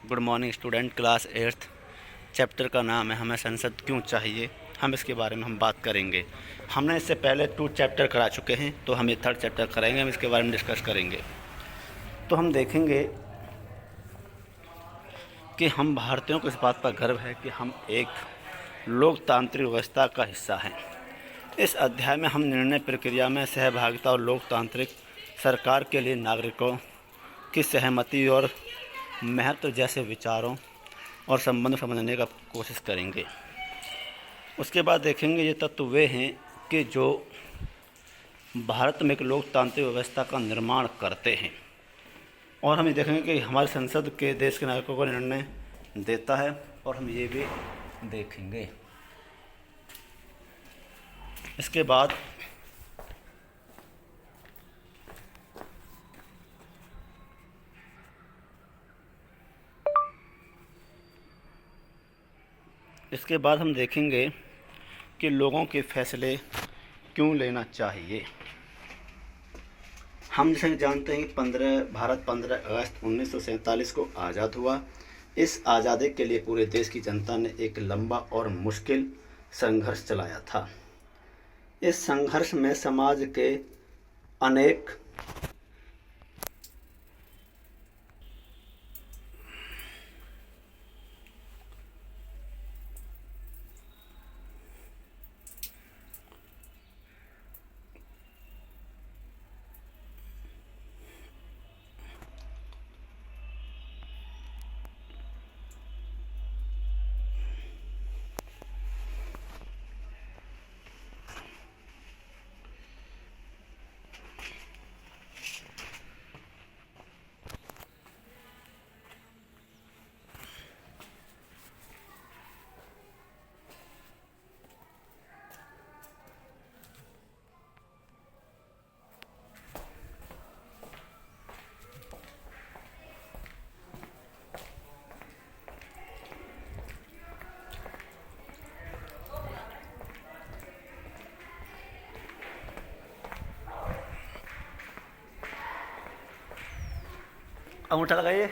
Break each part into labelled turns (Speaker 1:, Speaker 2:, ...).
Speaker 1: Good morning student, class 8th। Chapter का नाम है हमें संसद क्यों चाहिए। हम इसके बारे में हम बात करेंगे। हमने इससे पहले 2 चैप्टर करा चुके हैं, तो हम ये 3rd चैप्टर कराएंगे। हम इसके बारे में डिस्कस करेंगे। तो हम देखेंगे कि हम भारतीयों को इस बात पर गर्व है कि हम एक लोकतांत्रिक व्यवस्था का हिस्सा हैं। इस अध्याय में हम निर्णय प्रक्रिया में सहभागिता और लोकतांत्रिक सरकार के लिए नागरिकों की सहमति और महत्व जैसे विचारों और संबंध समझने का कोशिश करेंगे। उसके बाद देखेंगे ये तत्व वे हैं कि जो भारत में एक लोकतांत्रिक व्यवस्था का निर्माण करते हैं, और हम ये देखेंगे कि हमारी संसद के देश के नागरिकों को निर्णय देता है, और हम ये भी देखेंगे। इसके बाद हम देखेंगे कि लोगों के फैसले क्यों लेना चाहिए। हम जैसे जानते हैं कि भारत 15 अगस्त 1947 को आज़ाद हुआ। इस आज़ादी के लिए पूरे देश की जनता ने एक लंबा और मुश्किल संघर्ष चलाया था। इस संघर्ष में समाज के अनेक अंगूठा लगाइए।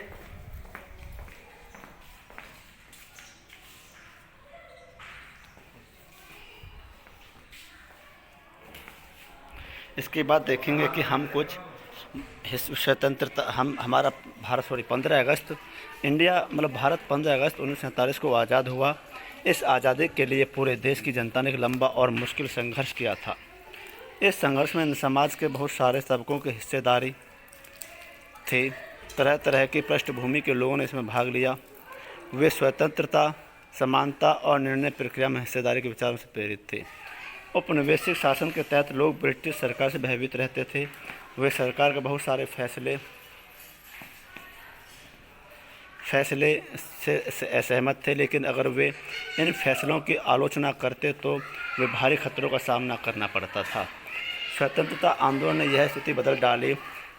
Speaker 1: इसके बाद देखेंगे कि हम कुछ स्वतंत्रता हमारा भारत 15 अगस्त इंडिया भारत 15 अगस्त 1947 को आज़ाद हुआ। इस आज़ादी के लिए पूरे देश की जनता ने एक लंबा और मुश्किल संघर्ष किया था। इस संघर्ष में समाज के बहुत सारे तबकों की हिस्सेदारी थी। तरह तरह की पृष्ठभूमि के लोगों ने इसमें भाग लिया। वे स्वतंत्रता, समानता और निर्णय प्रक्रिया में हिस्सेदारी के विचारों से प्रेरित थे। औपनिवेशिक शासन के तहत लोग ब्रिटिश सरकार से भयभीत रहते थे। वे सरकार के बहुत सारे फैसले से असहमत थे, लेकिन अगर वे इन फैसलों की आलोचना करते तो वे भारी खतरों का सामना करना पड़ता था। स्वतंत्रता आंदोलन ने यह स्थिति बदल डाली।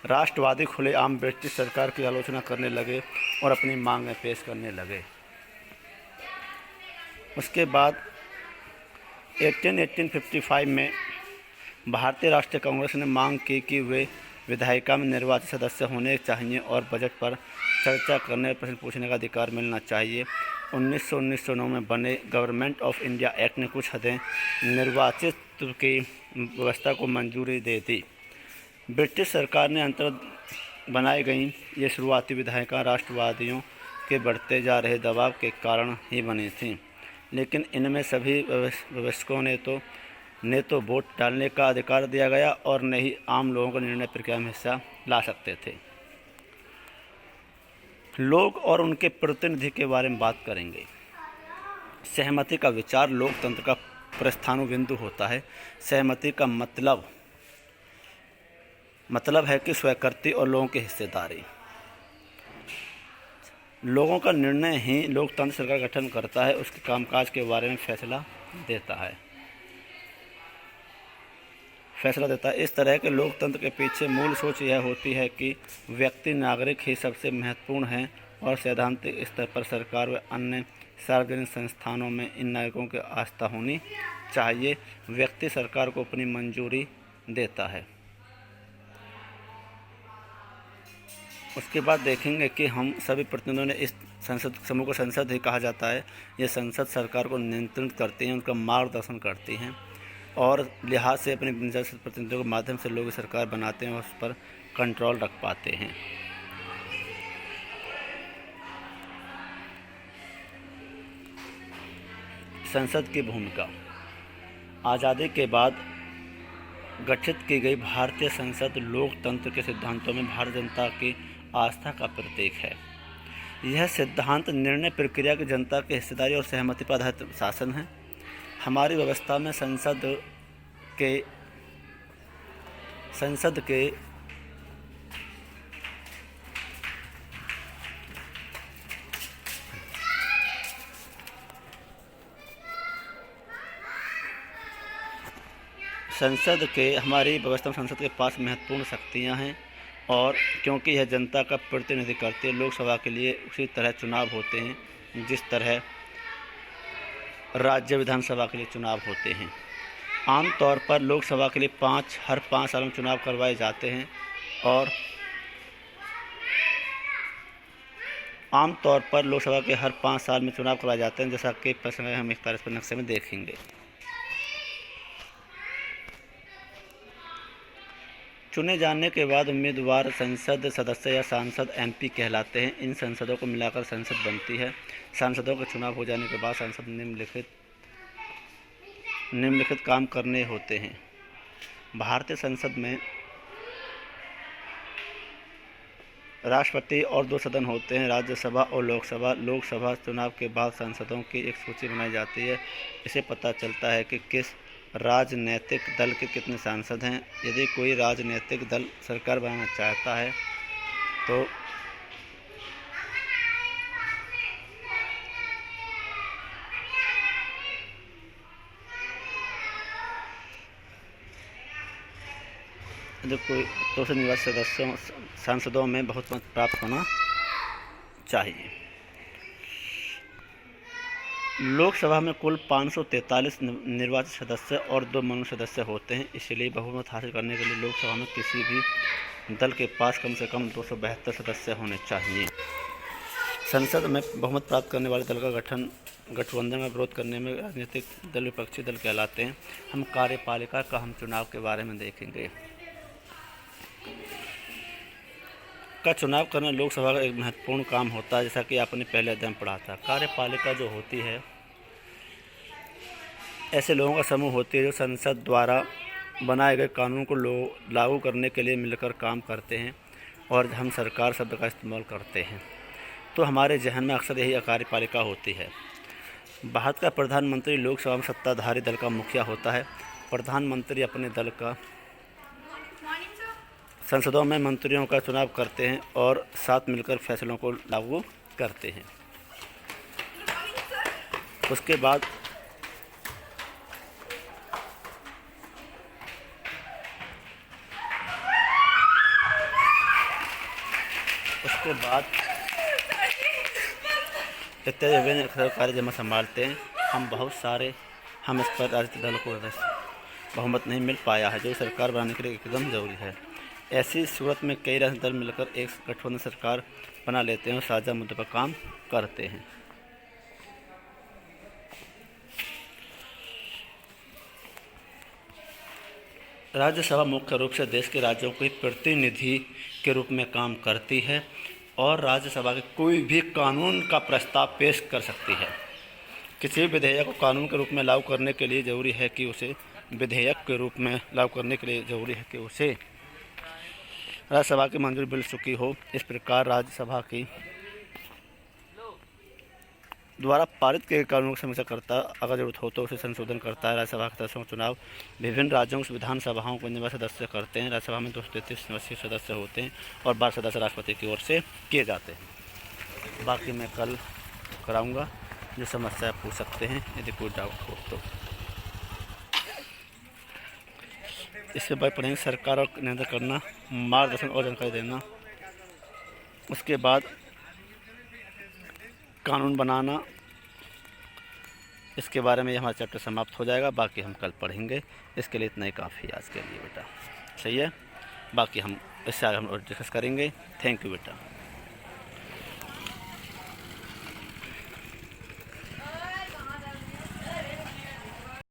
Speaker 1: राष्ट्रवादी खुलेआम ब्रिटिश सरकार की आलोचना करने लगे और अपनी मांगें पेश करने लगे। उसके बाद 1855 में भारतीय राष्ट्रीय कांग्रेस ने मांग की कि वे विधायिका में निर्वाचित सदस्य होने चाहिए और बजट पर चर्चा करने और प्रश्न पूछने का अधिकार मिलना चाहिए। 1909 में बने गवर्नमेंट ऑफ इंडिया एक्ट ने कुछ हदें निर्वाचित की व्यवस्था को मंजूरी दे दी। ब्रिटिश सरकार ने अंतर बनाई गई ये शुरुआती विधायिका राष्ट्रवादियों के बढ़ते जा रहे दबाव के कारण ही बनी थीं, लेकिन इनमें सभी वयस्कों ने तो वोट डालने का अधिकार दिया गया और न ही आम लोगों को निर्णय प्रक्रिया में हिस्सा ला सकते थे। लोग और उनके प्रतिनिधि के बारे में बात करेंगे। सहमति का विचार लोकतंत्र का प्रस्थानु बिंदु होता है। सहमति का मतलब है कि स्वीकृति और लोगों की हिस्सेदारी। लोगों का निर्णय ही लोकतंत्र सरकार गठन करता है, उसके कामकाज के बारे में फैसला देता है। इस तरह के लोकतंत्र के पीछे मूल सोच यह होती है कि व्यक्ति नागरिक ही सबसे महत्वपूर्ण है और सैद्धांतिक स्तर पर सरकार व अन्य सार्वजनिक संस्थानों में इन नागरिकों की आस्था होनी चाहिए। व्यक्ति सरकार को अपनी मंजूरी देता है। उसके बाद देखेंगे कि हम सभी प्रतिनिधियों ने इस संसद समूह को संसद ही कहा जाता है। ये संसद सरकार को नियंत्रित करती हैं, उनका मार्गदर्शन करती हैं और लिहाज से अपने प्रतिनिधियों के माध्यम से लोग सरकार बनाते हैं और उस पर कंट्रोल रख पाते हैं। संसद की भूमिका। आज़ादी के बाद गठित की गई भारतीय संसद लोकतंत्र के सिद्धांतों में भारतीय जनता की आस्था का प्रतीक है। यह सिद्धांत निर्णय प्रक्रिया की जनता की हिस्सेदारी और सहमति पर आधारित शासन है। हमारी व्यवस्था में संसद के हमारी व्यवस्था में संसद के पास महत्वपूर्ण शक्तियां हैं और क्योंकि यह जनता का प्रतिनिधित्व करती है। लोकसभा के लिए उसी तरह चुनाव होते हैं जिस तरह राज्य विधानसभा के लिए चुनाव होते हैं। आमतौर पर लोकसभा के लिए हर 5 साल में चुनाव करवाए जाते हैं और जैसा कि हम इस पर नक्शे में देखेंगे। चुने जाने के बाद उम्मीदवार संसद सदस्य या सांसद एमपी कहलाते हैं। इन संसदों को मिलाकर संसद बनती है। सांसदों का चुनाव हो जाने के बाद संसद निम्नलिखित काम करने होते हैं। भारतीय संसद में राष्ट्रपति और 2 सदन होते हैं, राज्यसभा और लोकसभा। लोकसभा चुनाव के बाद सांसदों की एक सूची बनाई जाती है। इससे पता चलता है कि किस राजनीतिक दल के कितने सांसद हैं। यदि कोई राजनीतिक दल सरकार बनाना चाहता है तो निर्वाचित सदस्यों सांसदों में बहुमत प्राप्त होना चाहिए। लोकसभा में कुल 543 निर्वाचित सदस्य और 2 मनोनीत सदस्य होते हैं। इसलिए बहुमत हासिल करने के लिए लोकसभा में किसी भी दल के पास कम से कम 272 सदस्य होने चाहिए। संसद में बहुमत प्राप्त करने वाले दल का गठबंधन का विरोध करने में राजनीतिक दल विपक्षी दल कहलाते हैं। हम कार्यपालिका का चुनाव के बारे में देखेंगे। चुनाव करना लोकसभा का एक महत्वपूर्ण काम होता है, जैसा कि आपने पहले अध्ययन पढ़ा था। कार्यपालिका जो होती है ऐसे लोगों का समूह होती है जो संसद द्वारा बनाए गए कानून को लागू करने के लिए मिलकर काम करते हैं और हम सरकार शब्द का इस्तेमाल करते हैं तो हमारे जहन में अक्सर यही कार्यपालिका होती है। भारत का प्रधानमंत्री लोकसभा में सत्ताधारी दल का मुखिया होता है। प्रधानमंत्री अपने दल का संसदों में मंत्रियों का चुनाव करते हैं और साथ मिलकर फैसलों को लागू करते हैं। उसके बाद इत्यादि विभिन्न सरकारी जमा संभालते हैं। हम इस पर राजनीतिक दलों को बहुमत नहीं मिल पाया है जो सरकार बनाने के लिए एकदम जरूरी है। ऐसी सूरत में कई राजनीतिक दल मिलकर एक गठबंधन सरकार बना लेते हैं और साझा मुद्दों पर काम करते हैं। राज्यसभा मुख्य रूप से देश के राज्यों के प्रतिनिधि के रूप में काम करती है और राज्यसभा के कोई भी कानून का प्रस्ताव पेश कर सकती है। किसी भी विधेयक को कानून के रूप में लागू करने के लिए जरूरी है कि उसे राज्यसभा की मंजूरी मिल चुकी हो। इस प्रकार राज्यसभा की द्वारा पारित किए कानूनों की समीक्षा करता, अगर जरूरत हो तो उसे संशोधन करता है। राज्यसभा के सदस्यों का चुनाव विभिन्न राज्यों की विधानसभाओं को निर्वाचित सदस्य करते हैं। राज्यसभा में 233 सदस्य होते हैं और 12 सदस्य राष्ट्रपति की ओर से किए जाते हैं। बाकी मैं कल कराऊंगा, जो समस्या पूछ सकते हैं यदि कोई डाउट हो तो। इसके बाद पढ़ेंगे सरकार और नियंत्रण करना, मार्गदर्शन और जानकारी देना। उसके बाद कानून बनाना, इसके बारे में हमारा चैप्टर समाप्त हो जाएगा। बाकी हम कल पढ़ेंगे। इसके लिए इतना ही काफ़ी है आज के लिए बेटा। सही है। बाकी हम इससे आगे हम और डिस्कस करेंगे। थैंक यू बेटा।